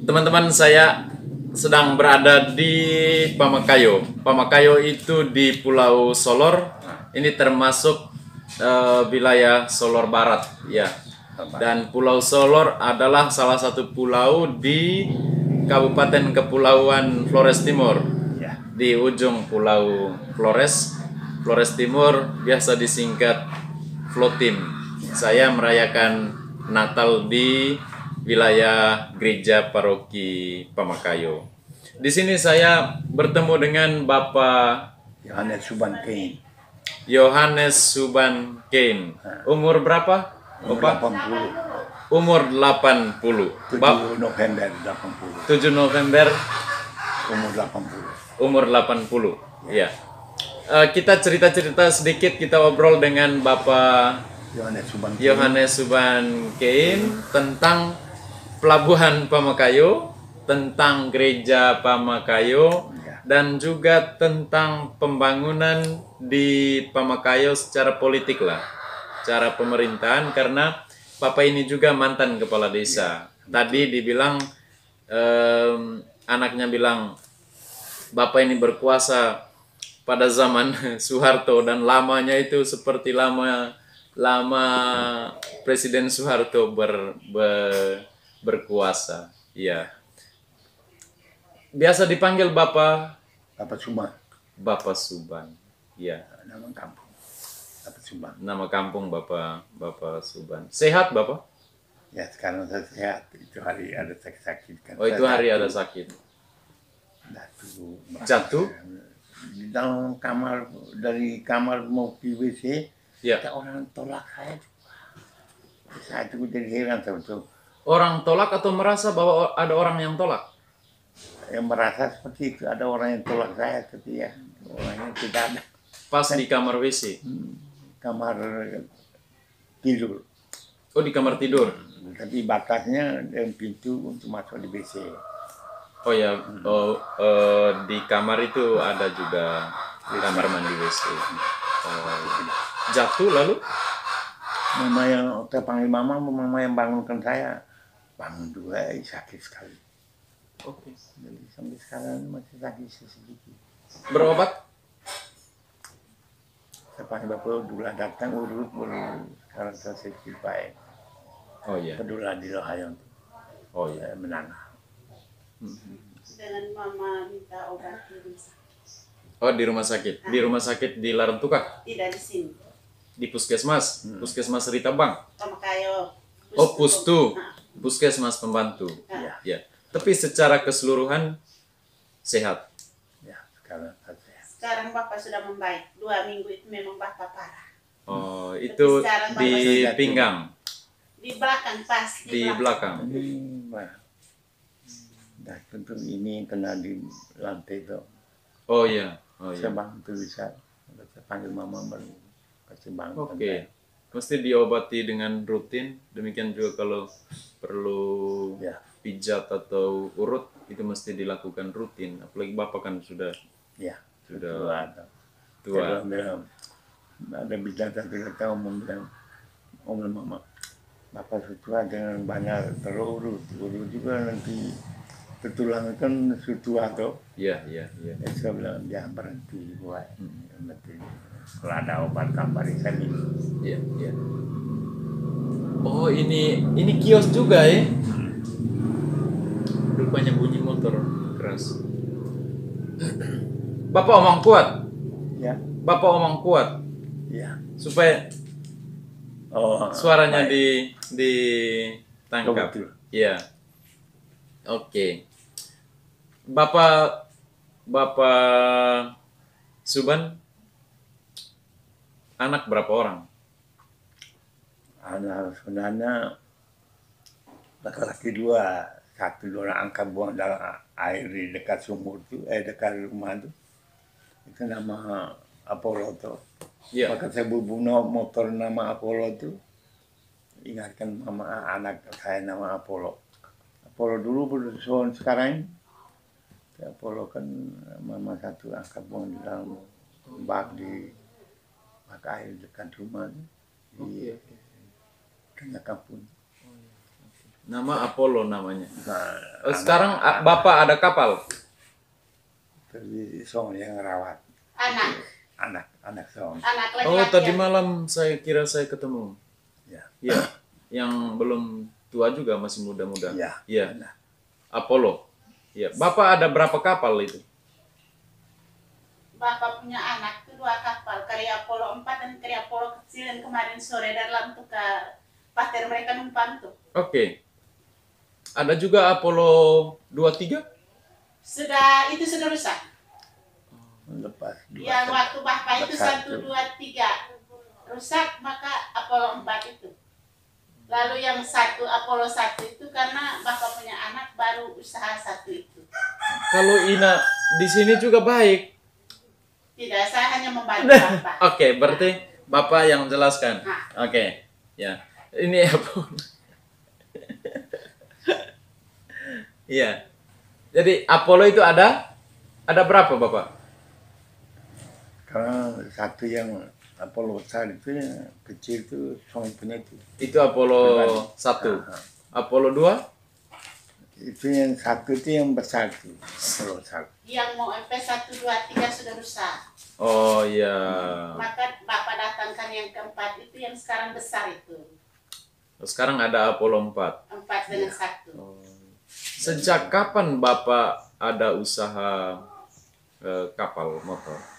Teman-teman, saya sedang berada di Pamakayo. Pamakayo itu di Pulau Solor. Ini termasuk wilayah Solor Barat, ya. Dan Pulau Solor adalah salah satu pulau di Kabupaten Kepulauan Flores Timur. Di ujung Pulau Flores, Flores Timur, biasa disingkat Flotim. Saya merayakan Natal di wilayah Gereja Paroki Pamakayo. Di sini saya bertemu dengan Bapak Yohanes Suban Kein. Yohanes Suban Kein. Umur berapa? Umur Bapak? 80. Umur 80. 7 November 80. 7 November Umur 80. umur 80. Ya. Kita cerita-cerita sedikit, kita obrol dengan Bapak Yohanes Suban Kein. Yohanes Suban Kein tentang Pelabuhan Pamakayo, tentang Gereja Pamakayo, dan juga tentang pembangunan di Pamakayo secara politik lah, cara pemerintahan, karena Papa ini juga mantan kepala desa. Tadi dibilang, anaknya bilang, Bapak ini berkuasa pada zaman Soeharto, dan lamanya itu seperti lama Presiden Soeharto berkuasa. Iya. Biasa dipanggil Bapak Suban. Bapak Suban. Iya. Nama kampung. Bapak Suban. Nama kampung Bapak Suban. Sehat Bapak? Ya, sekarang saya sehat. Itu hari ada sakit kan. Oh, itu hari ada sakit. Jatuh? Di dalam kamar, dari kamar mau ke WC, Ya. ada orang tolak saya. Saya itu jadi heran tuh. Orang tolak atau merasa bahwa ada orang yang tolak? Yang merasa seperti itu, ada orang yang tolak saya, tapi ya orangnya tidak ada. Pas di kamar WC? Kamar tidur. Oh, di kamar tidur? Tapi batasnya dan pintu untuk masuk di WC. Oh ya, di kamar itu ada juga kamar mandi WC. Jatuh lalu? Mama yang terpanggil mama yang bangunkan saya. Bangun juga, sakit sekali. Oke. Jadi sampai sekarang masih sakit sedikit. Berobat? Saya panggil bapak dulu datang urut baru sekarang saya sedikit baik. Oh iya. Peduli di Rohayon. Oh iya. Menangah. Dengan mama minta obat di rumah sakit. Oh, di rumah sakit. Di rumah sakit di Larantuka? Tidak di sini. Di puskesmas? Puskesmas Ritabang? Pamakayo. Oh, Pustu. Puskesmas pembantu. Ya. Ya. Tapi secara keseluruhan sehat. Ya, sekarang saya sehat. Sekarang Bapak sudah membaik. 2 minggu itu memang Bapak parah. Oh, itu di pinggang, Di belakang pas. di belakang. Ini, nah, tentu ini kena di lantai itu. Oh iya. Oh iya. Saya bangun tuh bisa. Saya panggil mama baru kasih bangun. Oke. Mesti diobati dengan rutin. Demikian juga kalau perlu Ya. pijat atau urut, itu mesti dilakukan rutin. Apalagi Bapak kan sudah Ya. tua. Ada bilang satu kata omong mama, bapak sudah dengan banyak terurut juga nanti tertulang kan sudah atau Iya. saya bilang jangan berhenti buat nanti kalau ada obat kabar saya minum. Iya. Oh, ini kios juga ya? Rupanya bunyi motor keras. Bapak omong kuat. Ya. Bapak omong kuat Ya. supaya suaranya baik. ditangkap. Betul. Iya. Oke. Bapak Suban, anak berapa orang? Anak sebenarnya laki-laki 2, 1 orang angkat buang dalam air di dekat sumur itu, dekat rumah itu nama Apollo tuh. Iya. Maka saya berbunuh motor nama Apollo itu, ingatkan mama anak saya nama Apollo. Apollo dulu bersuara sekarang. Apollo kan mama satu angkat buang di dalam bak di bak air dekat rumah di tengah kampung. Nama Apollo namanya. Nah, Sekarang Bapak ada kapal? Jadi Song yang rawat anak Song. Anak Oh, laki-laki. tadi malam saya kira saya ketemu. Ya. Iya, yang belum tua juga, masih muda-muda. Iya. Iya. Apollo. Iya. Bapak ada berapa kapal itu? Bapak punya anak tuh 2 kapal, karya Apollo 4 dan karya Apollo kecil yang kemarin sore dalam tuh ke pater mereka numpang tuh. Oke. Ada juga Apollo 23? Itu sudah rusak. Lepas Yang waktu Bapak itu Satu. 1, 2, 3 rusak, maka Apollo 4 itu. Lalu yang Apollo 1 itu karena Bapak punya anak baru usaha 1 itu. Kalau Ina di sini juga baik. Tidak, saya hanya membantu Bapak. Oke, berarti Bapak yang jelaskan. Nah. Oke. Ya. Ini Apollo. Iya. Jadi Apollo itu ada berapa, Bapak? karena satu yang Apollo besar itu yang kecil itu Song punya itu. Itu Apollo 1. Apollo 2? Itu yang satu itu yang besar itu Apollo 1. Yang mau MP1, 2, 3 sudah rusak. Oh iya. Maka Bapak datangkan yang keempat itu yang sekarang besar itu. Sekarang ada Apollo 4. 4 dengan 1. Sejak kapan Bapak ada usaha kapal motor?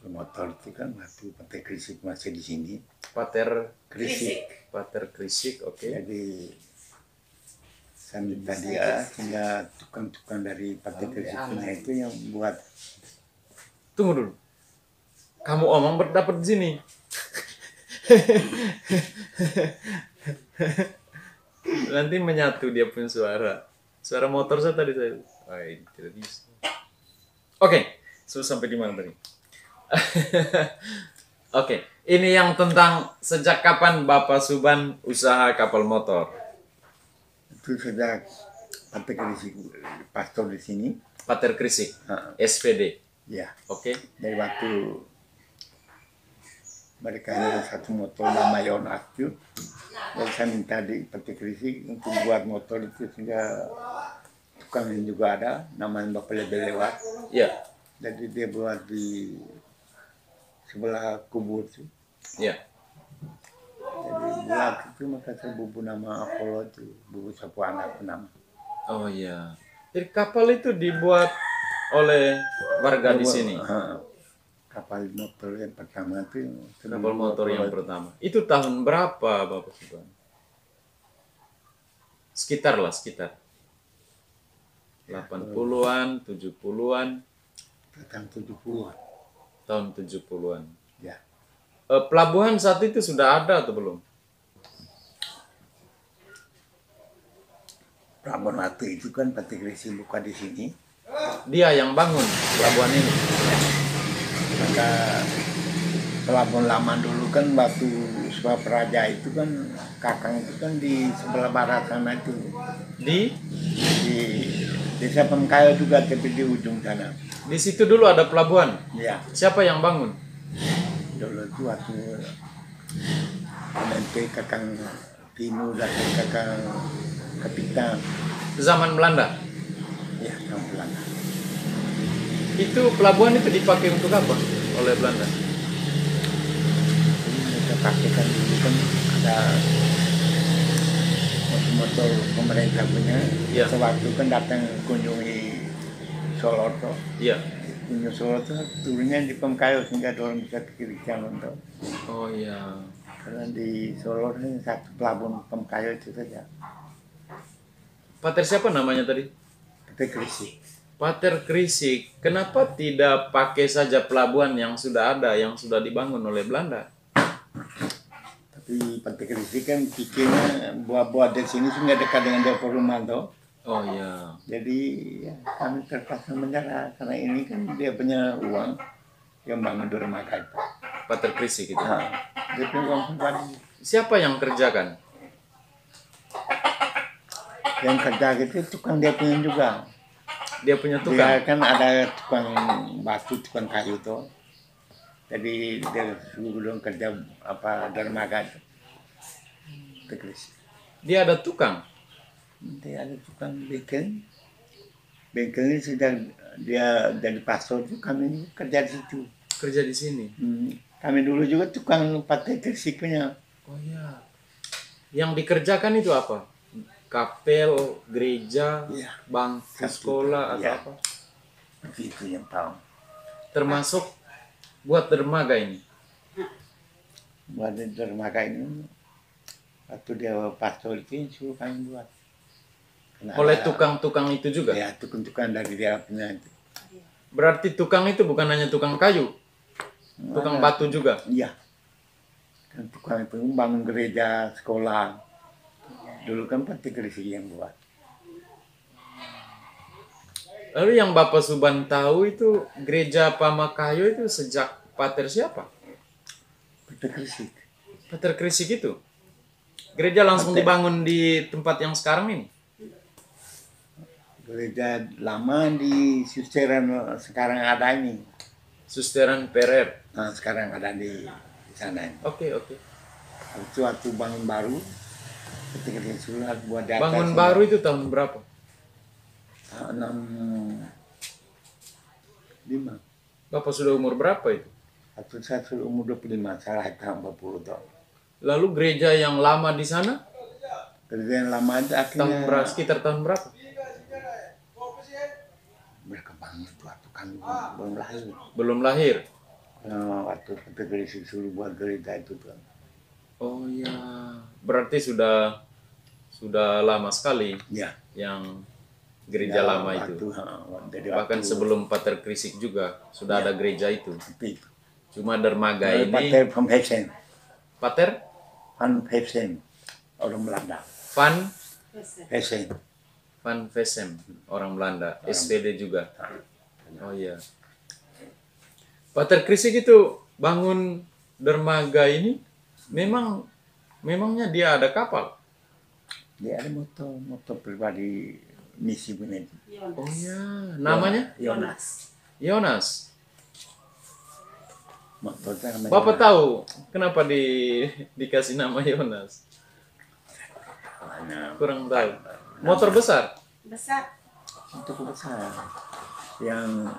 Motor itu kan waktu Pater Krisik masih di sini. Pater Krisik. Pater Krisik, oke. Jadi saya minta dia sehingga tukang-tukang dari Pater Krisik punya itu yang buat. Tunggu dulu. Kamu omong berdapat di sini. Nanti menyatu dia punya suara. Suara motor saya tadi saya. Ay, tidak bisa. Oke, so sampai di mana tadi? Oke, ini yang tentang sejak kapan Bapak Suban usaha kapal motor? Itu sejak Pater Krisik pastor di sini. Pater Krisik, Nah, SPD. ya, Oke. dari waktu mereka ada satu motor nama Yon Akju. Dan saya minta di Pater Krisik untuk buat motor itu sehingga tukang ini juga ada, namanya Bapak Lebel lewat. Ya, Jadi dia buat di sebelah kubur itu. ya. Jadi buat itu maka saya bubu nama Apollo itu, bubu sapu anak nama. Oh iya. Jadi kapal itu dibuat oleh warga di sini. Kapal motor yang pertama itu. Kapal motor yang pertama. Itu tahun berapa Bapak Suban? Sekitar 80-an, 70-an, Tentang 70-an. tahun 70-an. Ya. Pelabuhan saat itu sudah ada atau belum? Pelabuhan waktu itu kan Pater Krisik buka di sini. Dia yang bangun pelabuhan ini. Maka pelabuhan lama dulu kan waktu Suaperaja itu kan Kakang itu kan di sebelah barat sana itu. Di Desa Pengkayo juga tapi di ujung sana. situ dulu ada pelabuhan. Ya, Siapa yang bangun? dulu itu waktu NP Kakang Tinu dan Kakang Kapitan. Zaman Belanda. Ya, Kakang Belanda. Itu pelabuhan itu dipakai untuk apa oleh Belanda? Jadi mereka pakai kan dulu kan ada motor pemerintah punya. Ya. Sewaktu kan datang kunjungi Solo tuh. Iya. Kunjung Solo tuh turunnya di Pengkayo sehingga orang bisa ke kiri kanan tuh. Oh iya. Karena di Solo ini satu pelabuhan Pengkayo itu saja. Pater siapa namanya tadi? Pater Krisik. Pater Krisik. Kenapa tidak pakai saja pelabuhan yang sudah ada, yang sudah dibangun oleh Belanda? Tapi Pater Krisik kan pikirnya buat dari sini sehingga dekat dengan dapur rumah tuh. Oh iya. Jadi ya, kami terpaksa menyerah karena ini kan dia punya uang yang bangun di rumah itu. Pater Krisik itu. Nah, dia punya uang pribadi. Siapa yang kerjakan? Yang kerja gitu tukang dia punya juga. Dia punya Dia tukang. kan ada tukang batu, tukang kayu tuh. Jadi dia suruh dong kerja apa dermaga itu. Tegris. Dia ada tukang. Dia ada tukang bengkel. Bengkelnya sudah dia jadi pastor itu kami kerja di situ. Kerja di sini. Kami dulu juga tukang pakai Gresik punya. Oh iya. Yang dikerjakan itu apa? Kapel, gereja, Iya. bangku sekolah atau Iya. apa? Itu yang tahu. Termasuk buat dermaga ini. Buat dermaga ini waktu dia pastor itu suruh kami buat. Karena Oleh ada- tukang-tukang itu juga. Ya tukang-tukang dari dia punya itu. Berarti tukang itu bukan hanya tukang kayu, tukang Ada- batu juga. Iya. Kan tukang itu bangun gereja, sekolah. Dulu kan pasti Gresik yang buat. Lalu yang Bapak Suban tahu itu gereja Pamakayo itu sejak Pater siapa? Pasti Gresik. Pater Krisik itu. Gereja langsung Pater. dibangun di tempat yang sekarang ini. Gereja lama di Susteran sekarang ada ini. Susteran Perer. Nah, sekarang ada di sana ini. Oke, oke. Itu waktu bangun baru, ketika dia surat buat di atas. Bangun baru itu tahun berapa? Tahun 65. Bapak sudah umur berapa itu? Waktu saya sudah umur 25, saya tahun 40 tahun. Lalu gereja yang lama di sana Gereja yang lama itu tahun berapa? akhirnya Sekitar tahun berapa? berkembang itu waktu kami belum lahir. Belum lahir. Waktu kita Gresik suruh buat gereja itu tuh. Oh ya, berarti sudah lama sekali Ya. yang gereja lama itu. Jadi Bahkan waktu sebelum Pater Krisik juga sudah ada gereja itu. itu. Cuma dermaga ini Pater Van Hesen. Pater Van Hesen. Orang Belanda. Van Hesen. Vessem, orang Belanda, SPD juga. Oh iya. Pater Krisik itu bangun dermaga ini memangnya dia ada kapal. Dia ada motor pribadi misi punya itu. Oh iya, namanya Yonas. Yonas. Motornya namanya Bapak Yonas. tahu kenapa dikasih nama Yonas? Nah, Kurang tahu. Motor besar. Besar. cukup besar. Yang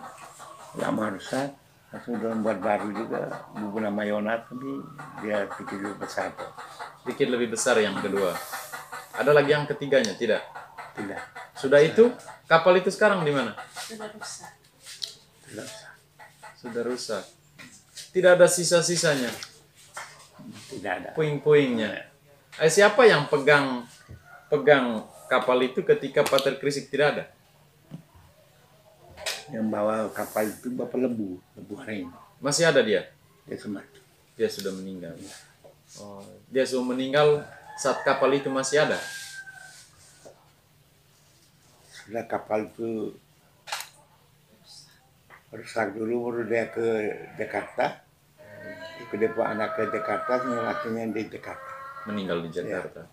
lama rusak, sudah buat baru juga. Buku nama Yonas, tapi dia pikir lebih besar. Dikit lebih besar yang kedua. Ada lagi yang ketiganya, tidak? Tidak. Sudah itu, kapal itu sekarang di mana? Sudah rusak. Tidak besar. Sudah rusak. Tidak ada sisa-sisanya, Tidak ada. puing-puingnya. Siapa yang pegang kapal itu ketika Pater Krisik tidak ada? Yang bawa kapal itu Bapak Lebu hari ini. Masih ada dia? Dia semati. Dia sudah meninggal. Oh, dia sudah meninggal saat kapal itu masih ada. Sudah kapal itu rusak dulu, baru dia ke Jakarta. Ikut dia bawa anak ke Jakarta, lakinya di Jakarta. Meninggal di Jakarta.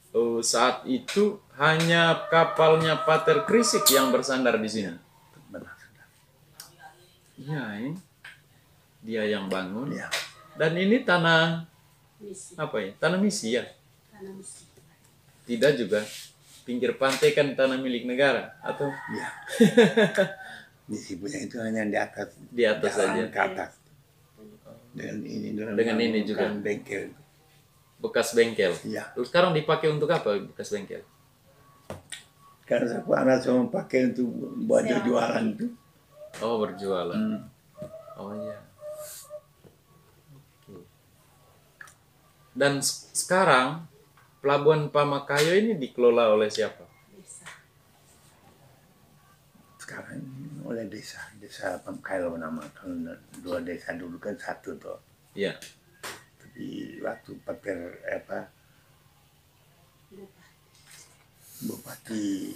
Oh, saat itu hanya kapalnya Pater Krisik yang bersandar di sini. Benar sudah. Iya, dia yang bangun. Ya. Dan ini tanah Misi. apa ya? Tanah misi ya? Tanah misi. Tidak juga. Pinggir pantai kan tanah milik negara atau Ya. Misi punya itu hanya di atas. di atas Jalan saja. ke atas. Dengan ini juga. bengkel. Bekas bengkel. Iya. Terus sekarang dipakai untuk apa bekas bengkel? Karena aku anak cuma pakai untuk buat Sewa. jualan itu. Oh, berjualan. Hmm. Oh iya. Oke. Dan sekarang Pelabuhan Pamakayo ini dikelola oleh siapa? Desa. Sekarang oleh desa Pamkailo nama. Kalau dua desa dulu kan satu tuh. Iya. Tapi waktu Pater Bupati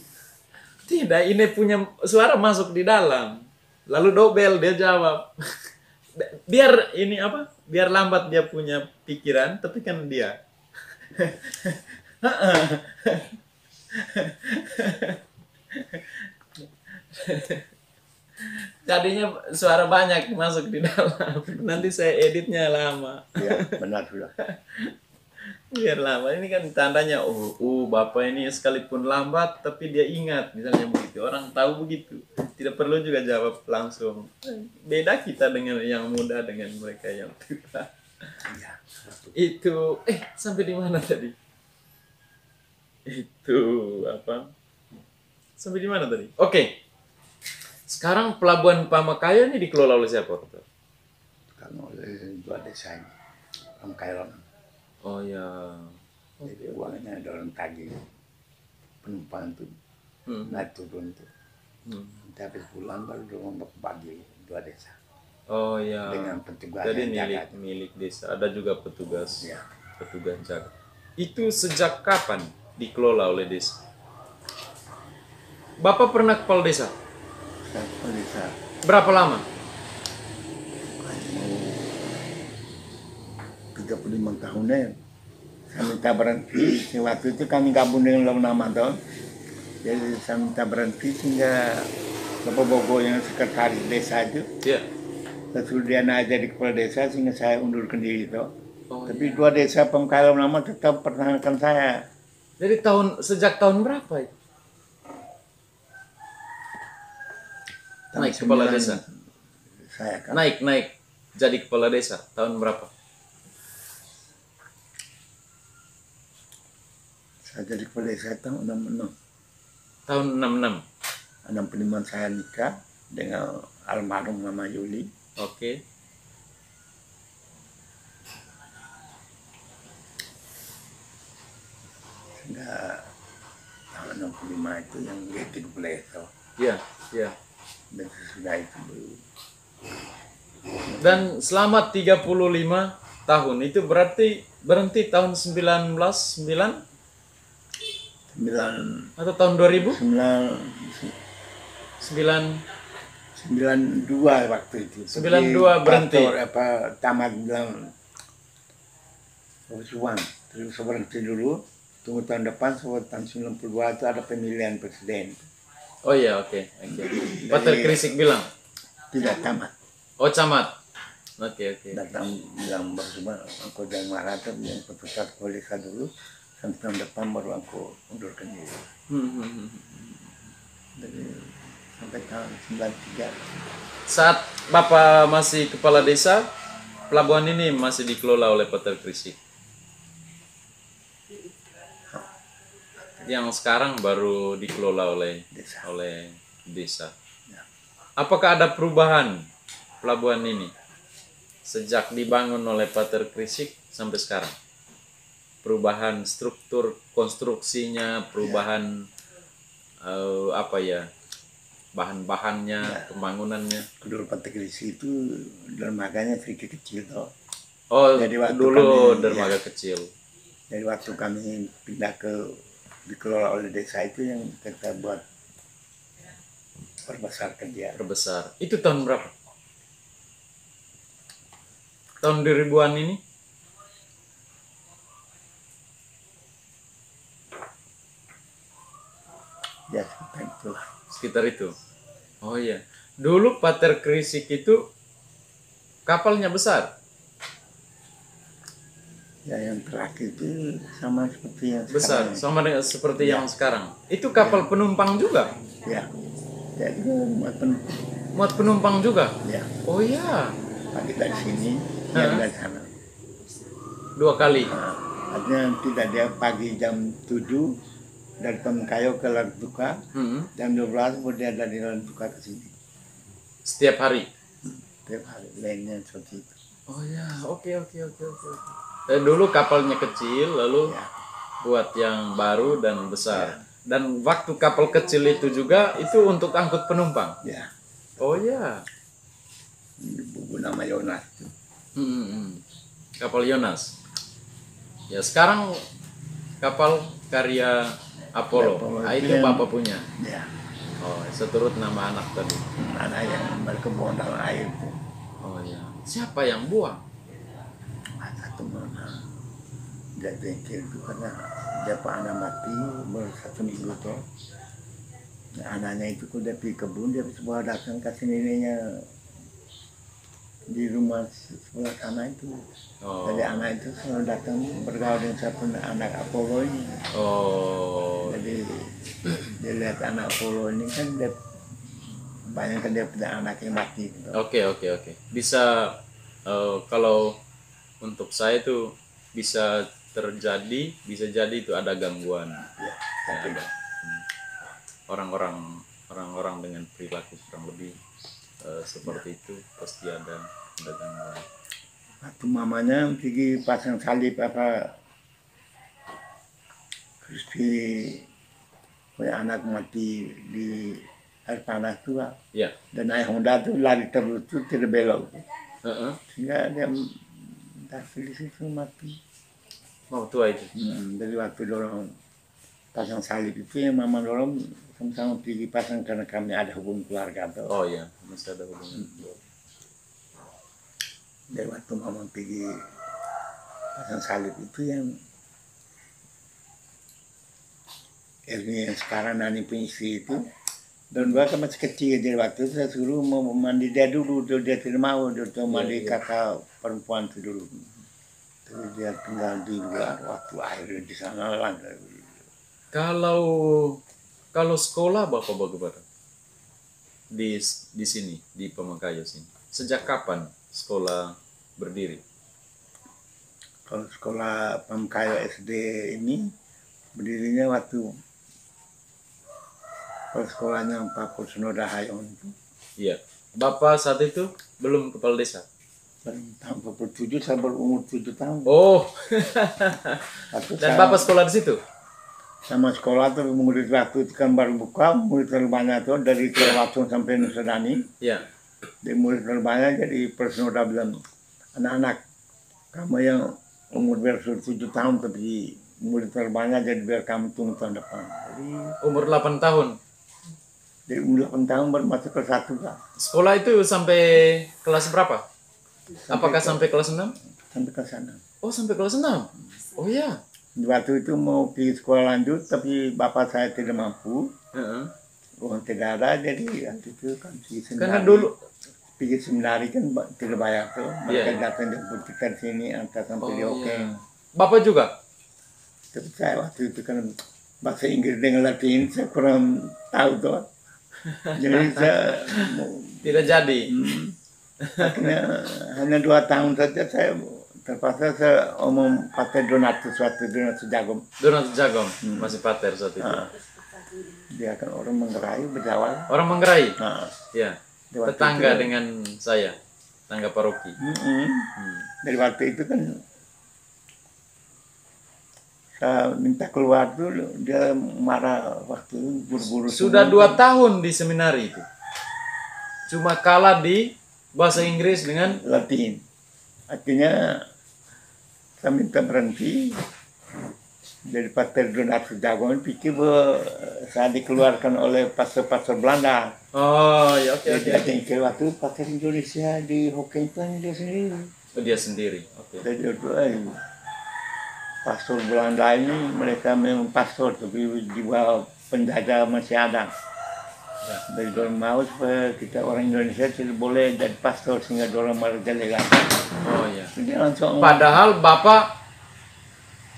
Tidak, ini punya suara masuk di dalam. Lalu dobel dia jawab. Biar ini apa? Biar lambat dia punya pikiran, tapi kan dia. Jadinya suara banyak masuk di dalam. Nanti saya editnya lama. Ya, benar sudah. Biar lama. Ini kan tandanya, Bapak ini sekalipun lambat, tapi dia ingat. Misalnya begitu. Orang tahu begitu. Tidak perlu juga jawab langsung. Beda kita dengan yang muda, dengan mereka yang tua. Ya. Itu, sampai di mana tadi? Itu, apa? Sampai di mana tadi? Oke. Sekarang Pelabuhan Pamekayo ini dikelola oleh siapa? Kan oleh dua desa ini. Pamekayo. Oh ya. Jadi uangnya dorong tagih penumpang tuh naik turun tuh. Nanti habis bulan baru dorong bagi dua desa. Oh ya. Dengan petugas Jadi yang jaga. milik desa. Ada juga petugas. Ya. Petugas jaga. Itu sejak kapan dikelola oleh desa? Bapak pernah kepala desa? Kepala desa Berapa lama? 35 tahunnya. Saya minta berhenti. Waktu itu kami gabung dengan Long Nama tuh. Jadi saya minta berhenti sehingga Bapak Bogo yang sekretaris desa itu. Ya. Lalu dia naik jadi kepala desa sehingga saya undurkan diri itu. Oh, Tapi dua desa Pamekayo Long Nama tetap pertahankan saya. Jadi sejak tahun berapa itu? Naik kepala desa. Saya kan. Naik jadi kepala desa tahun berapa? Saya jadi kepala desa tahun 66. Tahun 66. 65 saya nikah dengan almarhum Mama Yuli. Oke. Sehingga tahun 65 itu yang jadi kepala desa. Iya, iya. Dan sesudah itu baru Dan selama 35 tahun itu berhenti tahun 1909 atau tahun 2000? 92 waktu itu. 92 berhenti. Tamat bilang uang. Terus berhenti dulu. Tunggu tahun depan, tahun 92 itu ada pemilihan presiden. Oh iya, oke. Pater Krisik bilang? Tidak tamat. Oh, camat. Oke. Datang bilang bersama aku dan Marata yang petugas polisi dulu. Sampai tahun depan baru aku undurkan diri. Jadi sampai tahun 93. Saat Bapak masih kepala desa, pelabuhan ini masih dikelola oleh Pater Krisik. Yang sekarang baru dikelola oleh desa. Ya. Apakah ada perubahan pelabuhan ini sejak dibangun oleh Pater Krisik sampai sekarang? Perubahan struktur konstruksinya, perubahan bahan-bahannya, pembangunannya. Dulu Pater Krisik itu dermaganya sedikit kecil toh. Oh, Jadi waktu dulu dermaga kecil. Jadi waktu kami pindah dikelola oleh desa itu yang kita buat perbesarkan dia. Perbesar. Itu tahun berapa? Tahun 2000-an ini? Ya sekitar itulah. Sekitar itu. Oh iya. Dulu Pater Krisik itu kapalnya besar. Ya yang terakhir itu sama seperti yang Besar, sekarang. sama dengan seperti yang sekarang. Itu kapal penumpang juga? Ya. Ya itu Muat penumpang juga? ya. Oh iya. Pagi dari sini, yang dari sana. 2 kali? Nah, artinya tidak dia pagi jam 7 dari Pamekayo ke Lantuka, jam 12 kemudian dari Lantuka ke sini. Setiap hari? Setiap hari, lainnya seperti itu. Oh ya, oke. Dulu kapalnya kecil, lalu buat yang baru dan besar. Dan waktu kapal kecil itu juga, itu untuk angkut penumpang? Ya. Oh ya. Buku nama Yonas. Kapal Yonas. Ya sekarang kapal karya Apollo. Itu yang Bapak punya. Ya. Oh, seturut nama anak tadi. Anak yang berkebun dalam air itu. Oh ya. Siapa yang buang? Satu mana dia bengkel itu karena dia pak anak mati baru 1 minggu tuh. Anaknya itu udah di kebun, dia sebuah datang ke neneknya di rumah sebelah sana itu. Oh. Jadi anak itu selalu datang bergaul dengan siapa anak Apollo ini. Oh. Jadi dia lihat anak Apollo ini kan dia banyak kan dia punya anak yang mati. Gitu. Oke. Bisa kalau untuk saya itu bisa terjadi, bisa jadi itu ada gangguan. Ya, Ya, ada. Orang-orang dengan perilaku kurang lebih seperti itu pasti ada gangguan. Waktu mamanya pergi pasang salib apa Kristi punya anak mati di air panas tuh, Ya. dan ayah Honda tuh lari terus tuh tidak belok, Heeh. sehingga dia di situ mati. Mau tua itu. Dari waktu dorong pasang salib itu yang mama dorong sama-sama pergi pasang karena kami ada hubungan keluarga tuh. Oh iya, masih ada hubungan. Dari waktu mama pergi pasang salib itu yang yang sekarang Nani punya istri itu, dan gua kan masih kecil, jadi waktu itu saya suruh mau mandi dia dulu, dia tidak mau, dia tuh mandi kakak perempuan itu dulu. Terus dia tinggal di luar, waktu air di sana lah. Kalau sekolah Bapak bagaimana? Di sini, di Pamekayo sini. Sejak kapan sekolah berdiri? Kalau sekolah Pamekayo SD ini berdirinya waktu sekolahnya Pak Kusnoda Hayon itu. Iya. Bapak saat itu belum kepala desa? Tahun 47 saya berumur 7 tahun. Oh. Dan saya, Bapak sekolah di situ? Sama sekolah tuh murid waktu itu kan baru buka, murid terbanyak tuh dari Kelewatun sampai Nusa Dani. Iya. Di murid terbanyak jadi Persnoda bilang, anak-anak kamu yang umur bersur 7 tahun tapi murid terbanyak jadi biar kamu tunggu tahun depan. Jadi umur 8 tahun. Dari umur 8 tahun baru masuk ke 1 lah. Sekolah itu sampai kelas berapa? Apakah sampai kelas 6? Sampai ke sana. Oh, sampai kelas 6. Oh ya. Waktu itu mau pergi sekolah lanjut tapi bapak saya tidak mampu. Uang tidak ada, jadi waktu itu kan pergi seminari. Karena dulu pergi seminari kan tidak bayar tuh. Mereka Iya. datang jemput kita di sini antar sampai di Oke. iya. Bapak juga? Tapi saya waktu itu kan bahasa Inggris dengan Latin saya kurang tahu tuh. Jadi saya Tidak jadi. akhirnya hanya 2 tahun saja saya terpaksa saya omong pakai Donatus waktu Donatus Jagom. Donatus Jagom masih pater saat itu. Dia kan orang Manggarai berjawab. Orang Manggarai? Nah, Ya. waktu Tetangga itu- dengan saya. Tetangga paroki. Dari waktu itu kan saya minta keluar dulu, dia marah waktu buru-buru. Sudah semua. 2 tahun di seminari itu. Cuma kalah di bahasa Inggris dengan Latin. Akhirnya saya minta berhenti. Dari Pater Donatus Jagon pikir bahwa saya dikeluarkan oleh pastor-pastor Belanda. oh ya oke Jadi ada yang ke waktu Pater Indonesia di Hokkien dia sendiri. Oh, dia sendiri. Oke. Jadi pastor Belanda ini mereka memang pastor tapi di bawah penjajah masih ada. Dari orang mau supaya kita orang Indonesia tidak boleh jadi pastor sehingga orang merajalela. Oh ya. Jadi langsung Padahal Bapak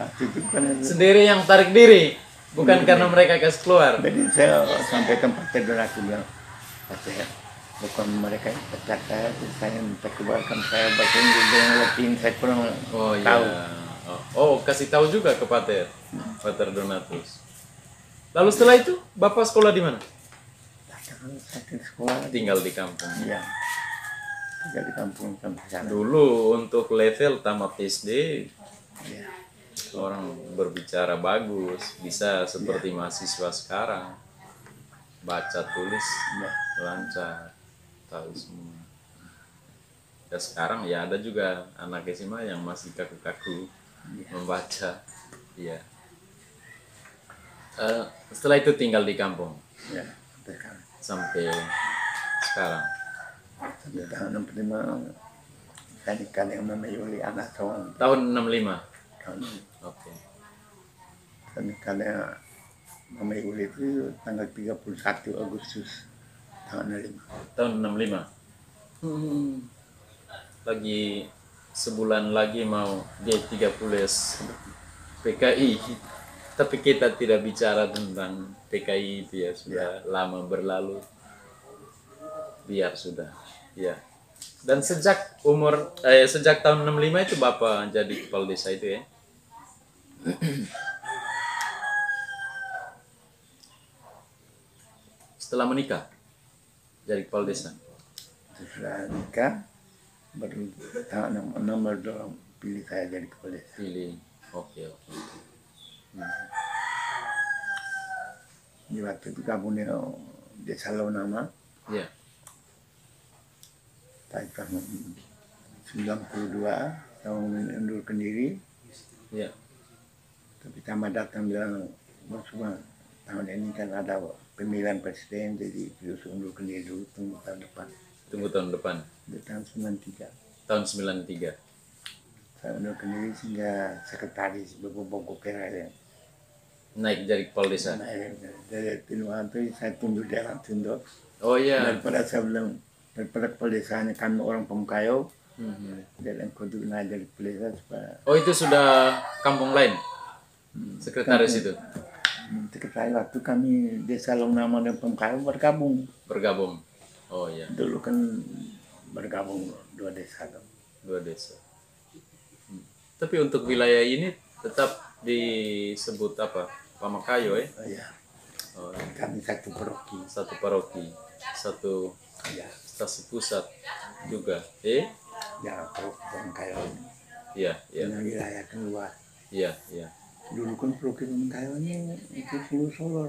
waktu itu kan sendiri yang tarik diri, bukan karena mereka kasih keluar. jadi saya sampaikan Pater Donatus bilang, Pater, bukan mereka yang pecat saya minta keluarkan saya bahasa Inggris dengan Latin saya kurang Oh tahu. iya. Oh, kasih tahu juga ke Pater. Pater Donatus. Lalu setelah itu Bapak sekolah di mana? Saya di sekolah. Tinggal di kampung. Iya. Tinggal di kampung sampai sana. Dulu untuk level tamat SD Iya. orang berbicara bagus, bisa seperti mahasiswa sekarang. Baca tulis Iya. lancar, tahu semua. Ya sekarang ya ada juga anak SMA yang masih kaku-kaku membaca. Iya. Setelah itu tinggal di kampung Iya. Sampai sekarang. sampai sekarang. Sampai tahun 65 saya nikah dengan Mama Yuli anak seorang Tahun 65. tahun ini. Oke. Saya nikah dengan Mama Ibu itu tanggal 31 Agustus tahun 65. Tahun 65. Lagi sebulan lagi mau G30S PKI. Tapi kita tidak bicara tentang PKI itu ya, sudah lama berlalu. Biar sudah. Ya. Dan sejak sejak tahun 65 itu Bapak jadi kepala desa itu ya. Setelah menikah jadi kepala desa. Setelah nikah baru tahun 66 baru dorong pilih saya jadi kepala desa. Pilih. Oke. Di waktu itu kampungnya Desa Lonama. Ya. Tahun 92 tahun mengundurkan diri. Ya. Tapi tamat datang bilang, Bos Bang, tahun ini kan ada pemilihan presiden, jadi harus undurkan diri dulu, tunggu tahun depan. Tunggu tahun depan. Di tahun 93. Tahun 93. Saya undurkan diri sehingga sekretaris Bobo Pera ya. Naik jadi kepala desa. Nah, dari Tinuan itu saya tunduk dalam tunduk. Oh iya. Daripada saya bilang, daripada kepala desanya kan orang Pemkayo, dan kudu naik dari kepala desa supaya... Oh itu sudah kampung lain? Sekretaris itu? Sekretaris waktu kami Desa Lonama dan Pemkayo bergabung. Bergabung? Oh iya. Dulu kan bergabung dua desa dong. Dua desa. Tapi untuk wilayah ini tetap disebut apa? Pamakayo ya? Oh iya. Oh, Kami satu paroki. satu paroki, satu Ya, stasi pusat juga. ya paroki Pemkayo. Iya, iya, Dengan wilayah kan luas. iya, iya. Dulu kan paroki Pemkayo ini itu seluruh Solo.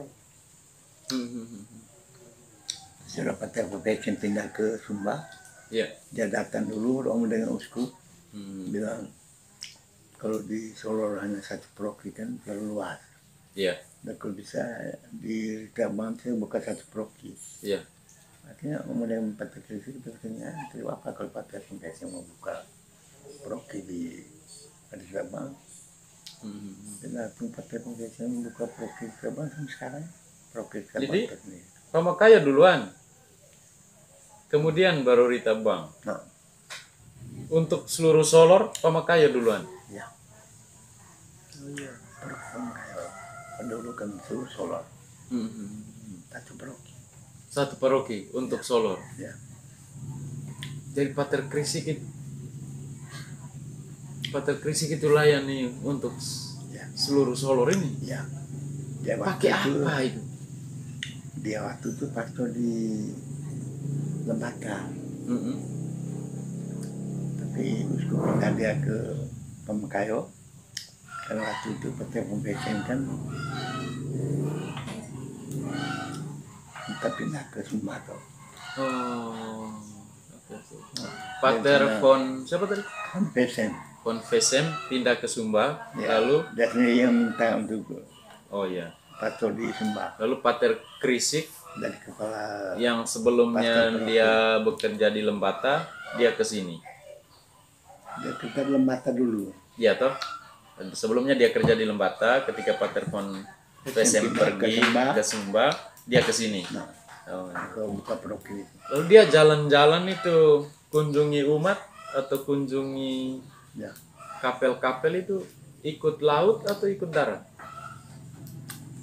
Sudah Pater Profession pindah ke Sumba. Iya. Dia datang dulu orang dengan uskup. Bilang kalau di Solo hanya satu paroki kan terlalu luas. Iya, Dan kalau bisa di Tabang saya buka satu paroki. iya. Akhirnya kemudian Pater Krisi bertanya, terus apa kalau Pater Profession mau buka paroki di Tabang? Dan langsung Pater Profession buka paroki di Tabang sampai sekarang. Paroki Tabang Jadi? ini. Pamakayo duluan. Kemudian baru Ritabang. Nah, Untuk seluruh Solor, Pamakayo duluan. ya. Oh iya. Paroki Pemkayo. Dulu kan seluruh Solo. Satu paroki. Satu paroki untuk Solor. Ya. Jadi Pater Krisik itu layani untuk Ya. seluruh Solor ini. Ya. Dia Pakai waktu apa itu? Dia waktu itu pastor di Lembaga. Tapi uskup pindah dia ke Pemkayo. Karena waktu itu Pater Profession kan kita pindah ke Sumba toh. Oh. Oke. Pater von siapa tadi? Profession. Von Vesem pindah ke Sumba, Ya. lalu Dia sendiri yang minta untuk oh ya. pastor di Sumba. Lalu Pater Krisik Dari kepala yang sebelumnya Pastor dia bekerja di Lembata, dia ke sini. dia kita Lembata dulu. Iya toh? Sebelumnya dia kerja di Lembata, ketika Pater von Vesem Pindah ke pergi Sumba. ke Sumba, dia ke sini. Nah, Oh, ya. kalau buka paroki. Lalu dia jalan-jalan itu kunjungi umat atau kunjungi Ya. kapel-kapel itu ikut laut atau ikut darat?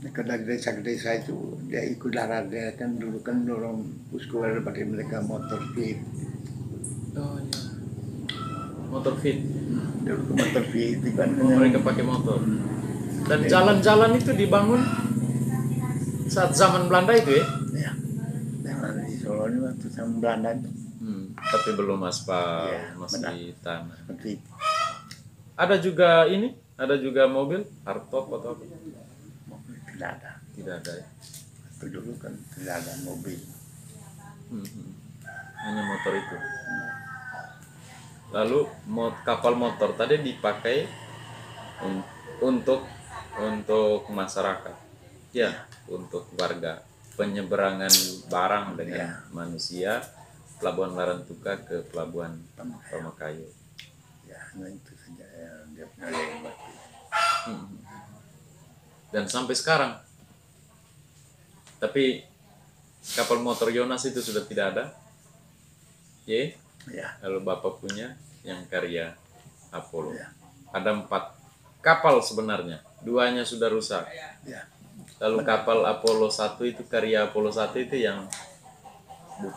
Ke desa-desa itu dia ikut darat, dia kan dulu kan dorong uskup pakai mereka motor speed. Oh iya. Motor fit. Dulu ke motor speed itu kan Oh, mereka pakai motor. Dan jalan-jalan itu dibangun saat zaman Belanda itu ya? ya. Jangan di Solo ini waktu sama Belanda itu Tapi belum aspal, Ya, masih tanah. seperti itu. Ada juga ini, ada juga mobil, hardtop atau apa? Mobil tidak ada. Tidak ada ya. Waktu dulu kan tidak ada mobil. Hanya motor itu. Lalu kapal motor tadi dipakai untuk masyarakat, ya, untuk warga penyeberangan barang dengan manusia, Pelabuhan Larantuka ke Pelabuhan Pamakayo. Ya, hanya itu saja yang dia punya lewat. Dan sampai sekarang Tapi kapal motor Yonas itu sudah tidak ada. Ya. Ya. Lalu Bapak punya yang karya Apollo. Ya. Ada 4 kapal sebenarnya. 2-nya sudah rusak. Ya. Lalu kapal Apollo 1 itu karya Apollo 1 itu yang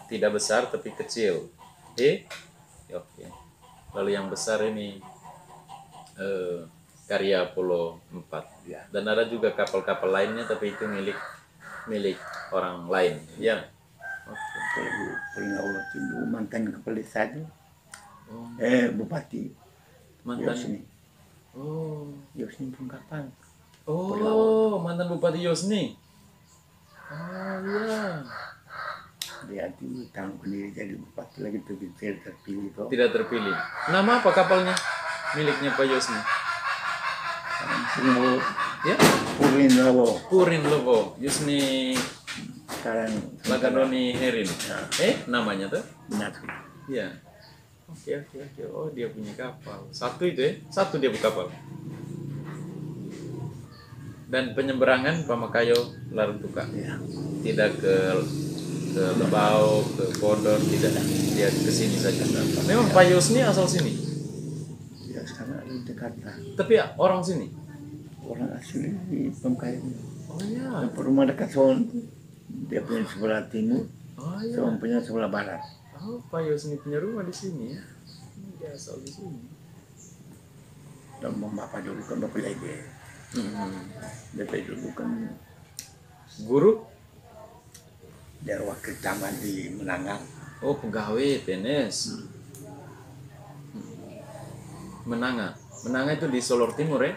tidak besar tapi kecil. Oke. Lalu yang besar ini karya Apollo 4. Ya. Dan ada juga kapal-kapal lainnya tapi itu milik orang lain. Ya. Oke. Kalau pernah Allah itu mantan kepala desa itu, Oh, Bupati mantan. Yosni. Oh. Yosni pun kapal. Oh, mantan Bupati Yosni. Oh iya. Dia itu tahun sendiri jadi bupati lagi terpilih kok. Tidak terpilih. Nama apa kapalnya? Miliknya Pak Yosni. Semua Ya, Purin Lawo. Purin Lobo. Yosni Sekarang Laganoni Herin. Namanya tuh? benar. Iya. Oke. Oh, dia punya kapal. Satu itu ya? Satu dia punya kapal. Dan penyeberangan Pamakayo Laruntuka. Ya. Tidak ke Lebau, ke Bodor, tidak. Dia ke sini saja. Memang Pak Yosni asal sini. Ya sekarang ada di Jakarta. Tapi orang sini. Orang asli di Pemkayan. Oh iya. Rumah dekat Sohon. Dia punya sebelah timur, Oh iya. Sohon punya sebelah barat. Oh, Pak Yosni punya rumah di sini ya. Dia asal di sini. Dan bapak dulu kan bapak lagi. Bapak dulu kan Guru? dari wakil camat di Menangan. Oh, pegawai PNS. Menanga. Menanga itu di Solor Timur ya?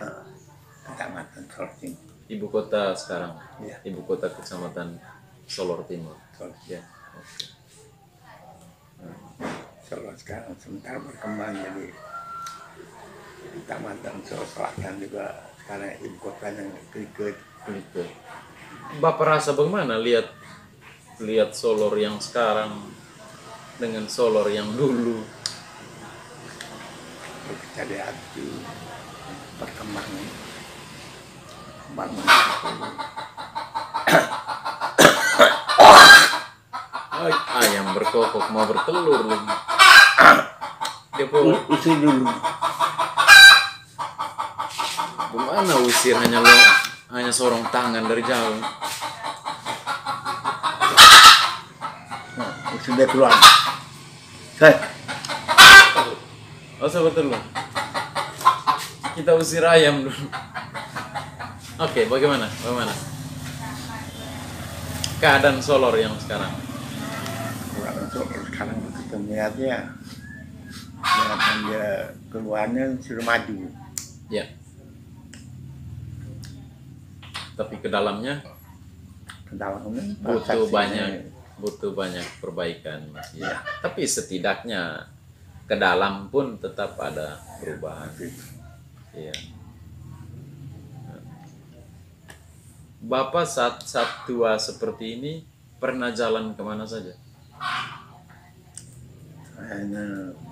Kecamatan Sorting. Ibu kota sekarang. Ya. Ibu kota kecamatan Solor Timur. Sorting. Ya. Oke. Solo sekarang sementara berkembang jadi Kecamatan Solo Selatan juga sekarang ibu kotanya Krikut. Gitu. Bapak rasa bagaimana lihat Solor yang sekarang dengan Solor yang dulu? Kita lihat itu perkembangan bangunan. Ayam berkokok mau bertelur lagi. Dia Usir dulu. Gimana usir hanya sorong tangan dari jauh. Nah, sudah keluar. Hei, Oh, betul loh. Kita usir ayam dulu. Oke, bagaimana? Keadaan Solor yang sekarang. orang Solo sekarang kita melihatnya, kelihatan dia keluarnya sudah maju. Ya. Tapi ke dalamnya Ke dalamnya butuh banyak perbaikan, Mas. Ya. Tapi setidaknya ke dalam pun tetap ada perubahan. Iya. Bapak saat tua seperti ini pernah jalan kemana saja?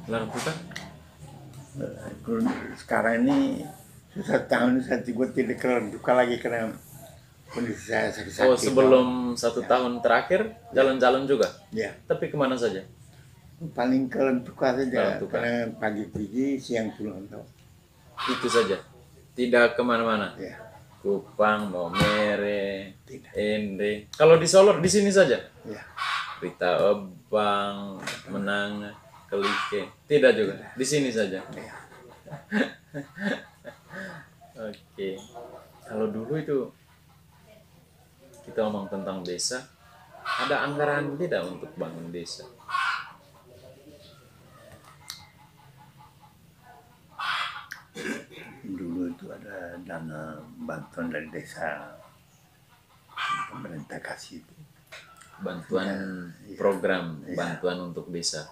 Laruntuka? Sekarang ini susah tahun ini saya tidak keluar lagi karena kondisi saya sakit-sakit. Oh, sebelum 1 tahun terakhir jalan-jalan juga? Ya, Tapi kemana saja? paling kelentukan saja Kelentukan. karena pagi pergi siang pulang tuh. Itu saja? Tidak kemana-mana? Ya, Kupang, Maumere, tidak. Ende. Kalau di Solor di sini saja? Ya, Rita Obang, Menang, Kelike. Tidak juga? Di sini saja? ya. Oke. Kalau dulu itu kita ngomong tentang desa, ada anggaran tidak untuk bangun desa? Dulu itu ada dana bantuan dari desa pemerintah kasih itu. Bantuan Iya. program, Iya. bantuan untuk desa.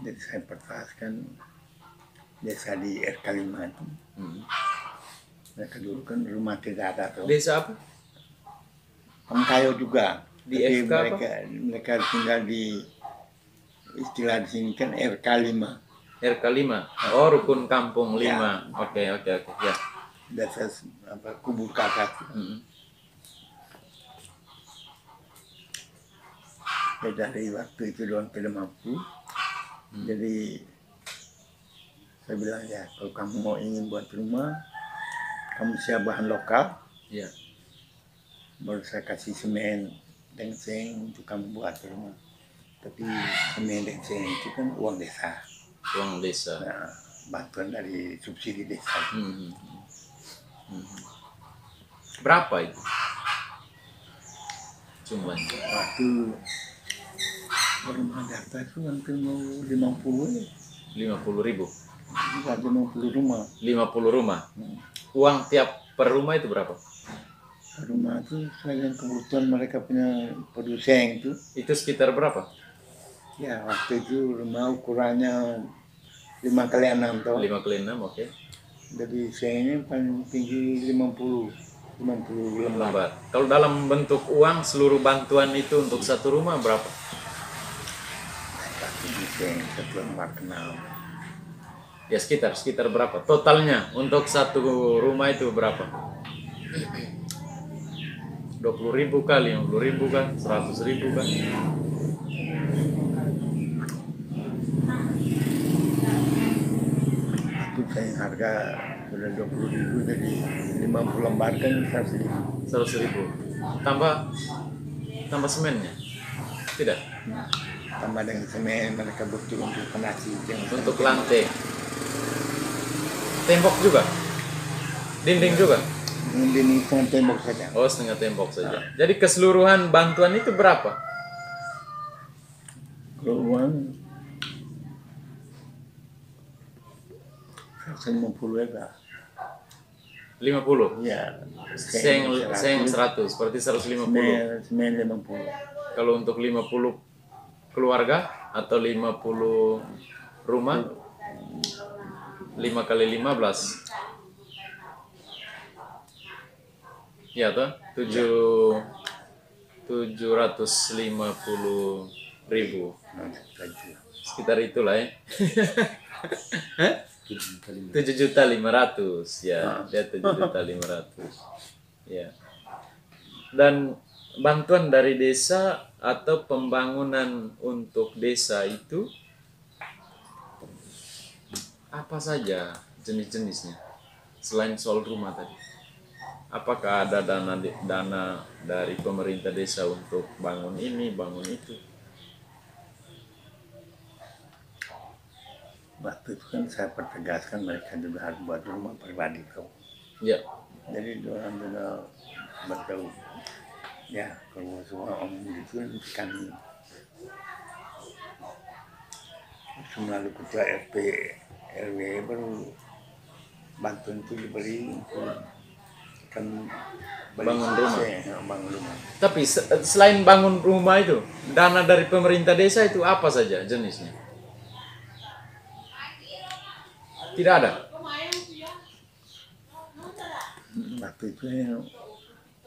Jadi saya pertahankan desa di RK5 itu. Mereka dulu kan rumah tidak ada tuh. Desa apa? Pemkayo juga. Di Tapi FK apa? mereka tinggal di istilah di sini kan RK5. RK5. Oh, Rukun Kampung 5. Ya. Oke. Ya. desa Kubur Kakak. Ya, dari waktu itu doang tidak mampu. Jadi saya bilang ya kalau kamu mau ingin buat rumah, kamu siap bahan lokal, Ya. baru saya kasih semen dan seng untuk kamu buat rumah. Tapi semen dan seng itu kan uang desa. Uang desa. Nah, bantuan dari subsidi desa. Berapa itu jumlahnya? Waktu rumah data itu hampir mau 50 ya. 50.000. Bisa 50 rumah. 50 rumah. Uang tiap per rumah itu berapa? Rumah itu selain kebutuhan mereka punya produsen itu. Itu sekitar berapa? Ya waktu itu rumah ukurannya 5x6 toh. 5x6, oke. Jadi sengnya paling tinggi 50 lembar. Lembar. Kalau dalam bentuk uang seluruh bantuan itu untuk satu rumah berapa? Seng 1 lembar kenal. Ya sekitar berapa? Totalnya untuk satu rumah itu berapa? 20.000 kali, 50.000 kan, 100.000 kan? Itu saya harga sudah 20.000 jadi 50 lembar kan 100.000. 100.000. Tambah semennya? Tidak. Tambah dengan semen mereka butuh untuk penasi. Untuk lantai. Tembok juga? Dinding juga? Ini setengah tembok saja. Oh, setengah tembok saja. Jadi keseluruhan bantuan itu berapa? Kalau uang 150 ya. 50. Ya. Seng 100, berarti 150. Semen 50. Kalau untuk 50 keluarga atau 50 rumah, 5 kali 15. Ya toh, 750.000. Sekitar itulah ya. 7.500.000 ya, dia 7.500.000 ya. Dan bantuan dari desa atau pembangunan untuk desa itu apa saja jenis-jenisnya selain soal rumah tadi? Apakah ada dana dari pemerintah desa untuk bangun ini, bangun itu? Waktu itu kan saya pertegaskan mereka juga harus buat rumah pribadi kau. Ya. Jadi orang juga betul. Ya kalau semua om itu kan melalui ketua RT RW baru bantuan itu diberi untuk kan Bangun rumah. Bangun rumah. Tapi selain bangun rumah itu, dana dari pemerintah desa itu apa saja jenisnya? Tidak ada. Waktu itu yang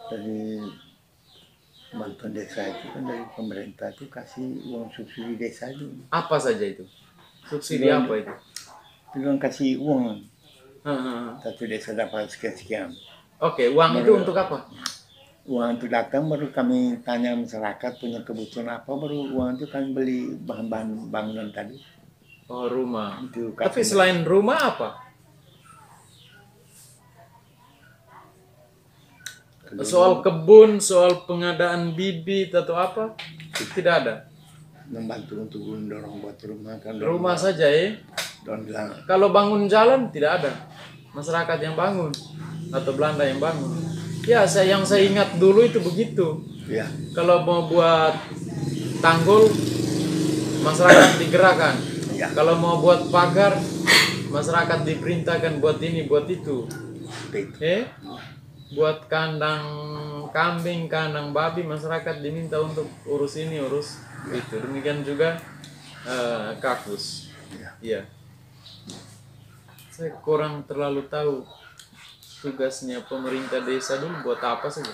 dari bantuan desa itu kan dari pemerintah itu kasih uang subsidi desa itu. Apa saja itu? Subsidi apa itu? Itu kan kasih uang. Heeh. Satu desa dapat sekian-sekian. Oke, uang itu untuk apa? Uang itu datang baru kami tanya masyarakat punya kebutuhan apa, baru uang itu kami beli bahan-bahan bangunan tadi. Oh, rumah. Itu Tapi kasih. selain rumah apa? Soal kebun, soal pengadaan bibit atau apa? Tidak ada. Membantu untuk mendorong buat rumah kan. Rumah saja ya. Don bilang Kalau bangun jalan tidak ada. Masyarakat yang bangun atau Belanda yang bangun. Ya, yang saya ingat dulu itu begitu. ya Kalau mau buat tanggul, masyarakat digerakkan. Ya. Kalau mau buat pagar, masyarakat diperintahkan buat ini, buat itu. seperti itu. Buat kandang kambing, kandang babi, masyarakat diminta untuk urus ini, urus itu. Demikian juga kakus. Ya. Iya. Saya kurang terlalu tahu tugasnya pemerintah desa dulu buat apa saja.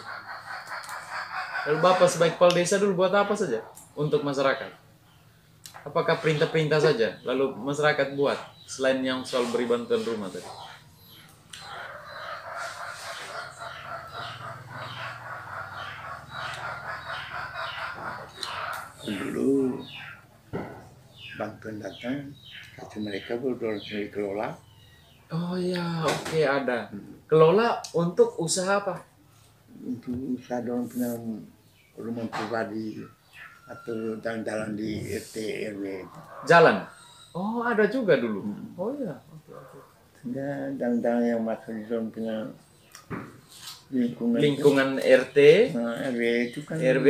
Lalu Bapak sebagai kepala desa dulu buat apa saja untuk masyarakat? Apakah perintah-perintah saja lalu masyarakat buat selain yang soal beri bantuan rumah tadi? Dulu bantuan datang, kasih mereka berdua dikelola. Oh ya, oke ada. Kelola untuk usaha apa? Untuk usaha dorong punya rumah pribadi atau jalan-jalan di RT RW. Jalan. Oh, ada juga dulu. Oh ya, oke oke. Sehingga jalan-jalan yang masuk di dorong punya lingkungan. Lingkungan RT, Nah, RW itu kan RW,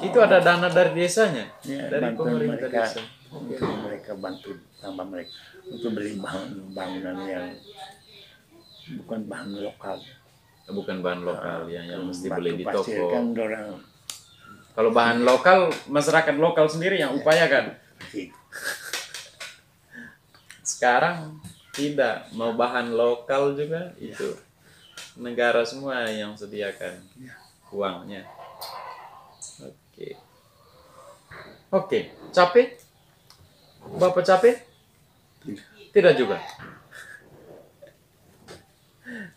itu ada dana dari desanya, ya, dari bantuan pemerintah mereka desa. untuk mereka bantu tambah mereka untuk beli bangunan yang bukan bahan lokal. Bukan bahan lokal yang mesti Batu beli di pasir toko. kan dorang Kalau bahan lokal, masyarakat lokal sendiri yang upayakan. Sekarang tidak, mau bahan lokal juga itu negara semua yang sediakan uangnya. Oke. Oke, capek? Bapak capek? Tidak juga.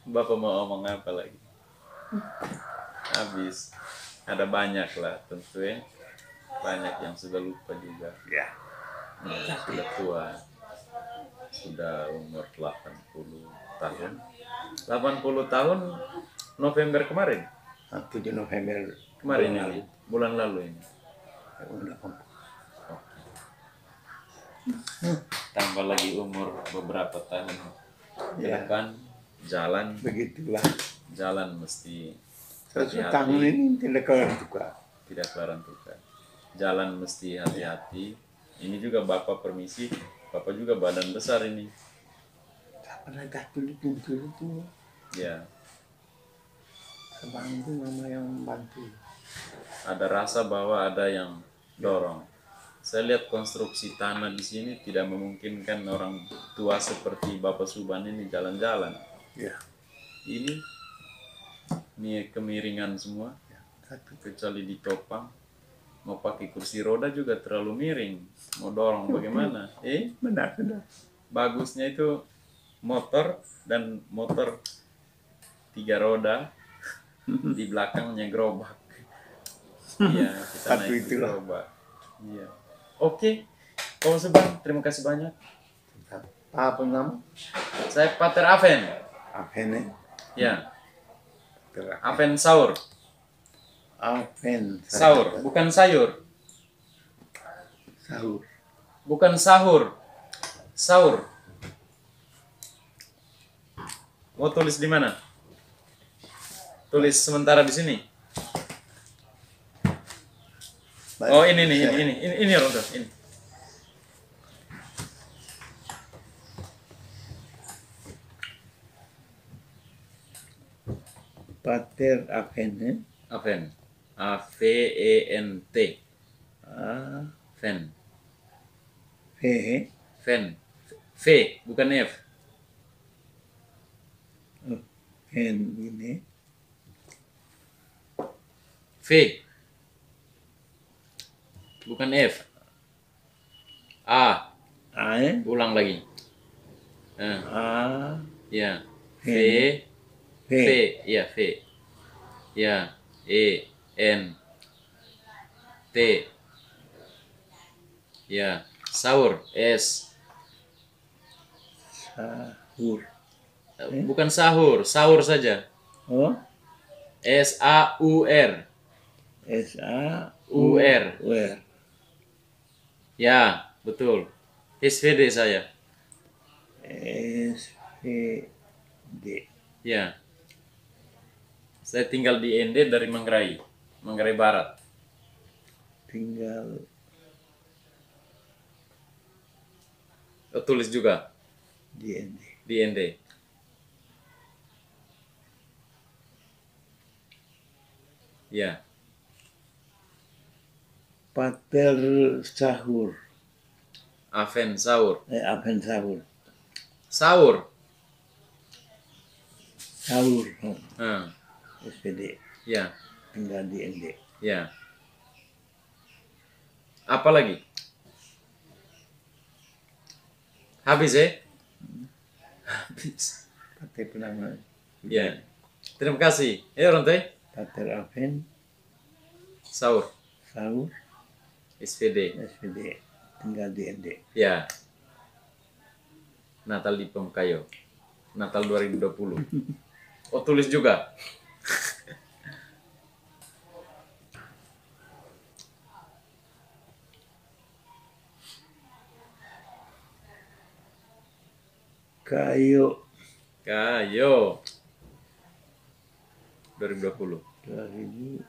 Bapak mau ngomong apa lagi? Habis. Ada banyak lah tentu ya. Banyak yang sudah lupa juga. ya Sudah tua. Sudah umur 80 tahun. 80 tahun November kemarin. 7 November Kemarin bulan ini. Bulan lalu ini. Udah Tambah lagi umur beberapa tahun ke Ya. depan. Jalan begitulah. mesti 100 hati-hati. tahun ini tidak kelar juga. Tidak kelar tukar. Jalan mesti hati-hati. Ini juga Bapak permisi. Bapak juga badan besar ini. Pada gatul itu Ya, abang itu mama yang bantu. ada rasa bahwa ada yang dorong. Saya lihat konstruksi tanah di sini tidak memungkinkan orang tua seperti Bapak Suban ini jalan-jalan. Ya. Ini kemiringan semua, kecuali ditopang. Mau pakai kursi roda juga terlalu miring. Mau dorong bagaimana? Benar. Bagusnya itu motor dan motor 3 roda di belakangnya gerobak. Iya, kita Satu naik itulah. gerobak. Iya. Oke, Pak Subang, terima kasih banyak. Apa nama? Saya Pater Aven. Aven Ya, Aven Saur. Aven Saur, bukan sayur. sahur. Bukan sahur. Saur. Mau tulis di mana? Tulis sementara di sini. Oh, ini nih, ini Rondo, ini. Pater Aven Aven. A-V-E-N-T. A Ven. V Ven. V, bukan F. N ini V. Bukan F. A. A Ulang lagi. Nah, A ya. V. V V. Ya, V. Ya. E. N. T. Ya. Saur. S. sahur. Bukan sahur. Saur saja. Oh S-A-U-R. S-A-U-R. Ya, betul. SVD saya. S-V-D. Ya. Saya tinggal di ND dari Manggarai. Manggarai Barat. Tinggal Tulis juga di ND. di ND. Ya. Pater sahur. Aven Saur. Aven sahur. Saur. Sahur. Nah, SPD. ya, Tinggal di ND. ya. Apa lagi? Habis ya? Habis. Pater penama. Ya. Terima kasih. Ya, Ronte. Pater Aven Saur. sahur. SPD. SPD, tinggal di ND. Ya. Natal di Pamekayo. Natal 2020. Oh, tulis juga. Kayu Kayo 2020. 2020.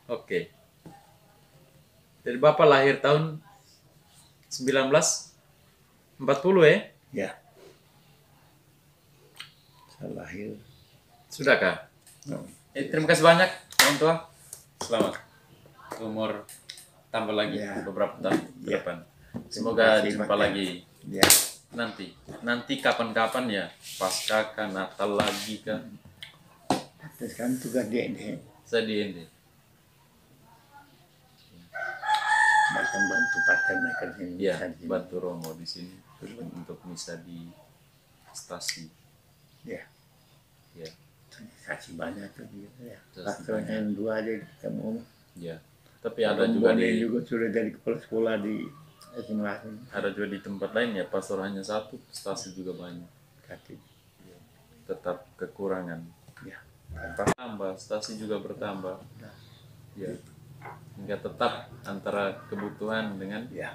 Oke. Jadi Bapak lahir tahun 1940 ya? Ya. Saya lahir. Sudahkah? Oh, Terima kasih banyak orang tua. Selamat. Umur tambah lagi Ya. beberapa tahun ke Ya. depan. Semoga kasih jumpa banyak. lagi ya. nanti kapan-kapan ya, pasca kan Natal lagi kan. Terus kan tugas di ND. Saya di ini. Macam bantu partai mereka di sini. Ya, bisa di sini. bantu Romo di sini untuk bisa di stasi. Ya. Ya, Kasih banyak tuh gitu ya. Kasih Pastoran banyak. yang 2 aja ketemu. ya. Tapi ada juga Rombongan di juga sudah jadi kepala sekolah di masing-masing. ada juga di tempat lain ya, pastor hanya satu, stasi juga banyak. Kaki. Tetap kekurangan. Ya. Bertambah, stasi juga bertambah. Ya. Hingga tetap antara kebutuhan dengan Ya.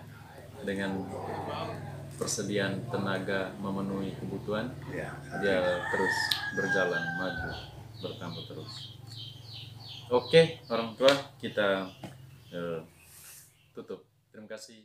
persediaan tenaga memenuhi kebutuhan, Ya. dia terus berjalan maju, bertambah terus. Oke, orang tua, kita tutup. Terima kasih.